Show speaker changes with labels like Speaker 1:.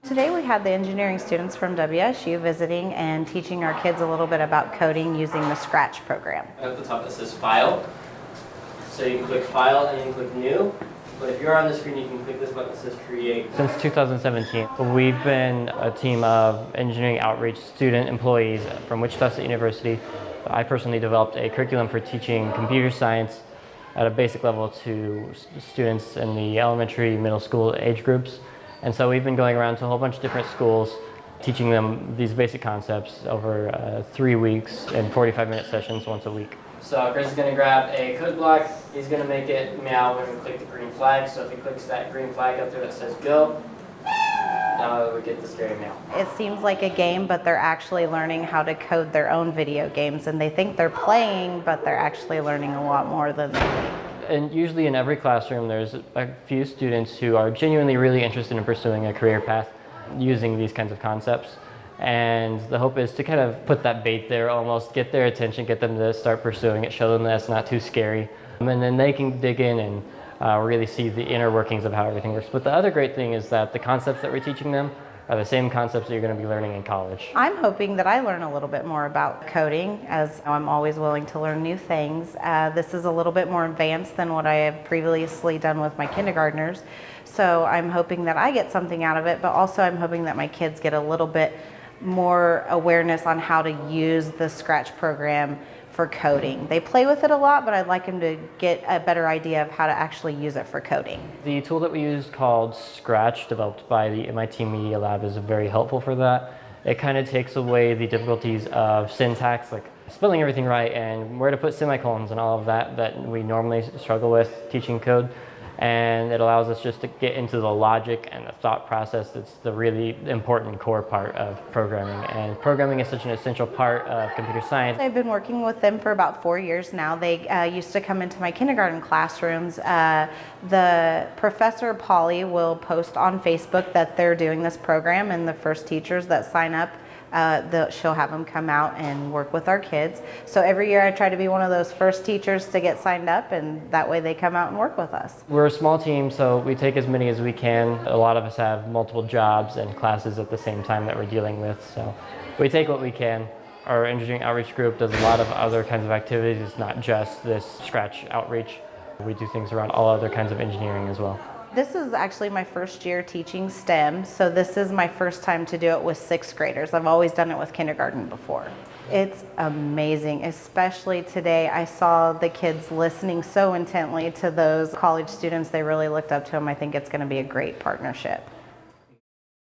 Speaker 1: Today we had the engineering students from WSU visiting and teaching our kids a little bit about coding using the Scratch program.
Speaker 2: At the top it says File, so you can click File and you can click New, but if you're on the screen you can click this button that says Create.
Speaker 3: Since 2017, we've been a team of engineering outreach student employees from Wichita State University. I personally developed a curriculum for teaching computer science at a basic level to students in the elementary, middle school age groups. And so we've been going around to a whole bunch of different schools, teaching them these basic concepts over 3 weeks in 45-minute sessions once a week.
Speaker 2: So Chris is going to grab a code block, he's going to make it meow when we click the green flag, so if he clicks that green flag up there that says go, now we get the scary meow.
Speaker 1: It seems like a game, but they're actually learning how to code their own video games, and they think they're playing, but they're actually learning a lot more than they think.
Speaker 3: And usually in every classroom there's a few students who are genuinely really interested in pursuing a career path using these kinds of concepts. And the hope is to kind of put that bait there, almost get their attention, get them to start pursuing it, show them that it's not too scary. And then they can dig in and really see the inner workings of how everything works. But the other great thing is that the concepts that we're teaching them are the same concepts that you're going to be learning in college.
Speaker 1: I'm hoping that I learn a little bit more about coding, as I'm always willing to learn new things. This is a little bit more advanced than what I have previously done with my kindergartners. So I'm hoping that I get something out of it, but also I'm hoping that my kids get a little bit more awareness on how to use the Scratch program for coding. They play with it a lot, but I'd like them to get a better idea of how to actually use it for coding.
Speaker 3: The tool that we use called Scratch, developed by the MIT Media Lab, is very helpful for that. It kind of takes away the difficulties of syntax, like spelling everything right and where to put semicolons and all of that we normally struggle with teaching code. And it allows us just to get into the logic and the thought process that's the really important core part of programming. And programming is such an essential part of computer science.
Speaker 1: I've been working with them for about 4 years now. They used to come into my kindergarten classrooms. The professor, Polly, will post on Facebook that they're doing this program, and the first teachers that sign up, she'll have them come out and work with our kids. So every year I try to be one of those first teachers to get signed up, and that way they come out and work with us.
Speaker 3: We're a small team, so we take as many as we can. A lot of us have multiple jobs and classes at the same time that we're dealing with, so we take what we can. Our engineering outreach group does a lot of other kinds of activities. It's not just this Scratch outreach. We do things around all other kinds of engineering as well.
Speaker 1: This is actually my first year teaching STEM, so this is my first time to do it with 6th graders. I've always done it with kindergarten before. It's amazing, especially today. I saw the kids listening so intently to those college students. They really looked up to them. I think it's going to be a great partnership.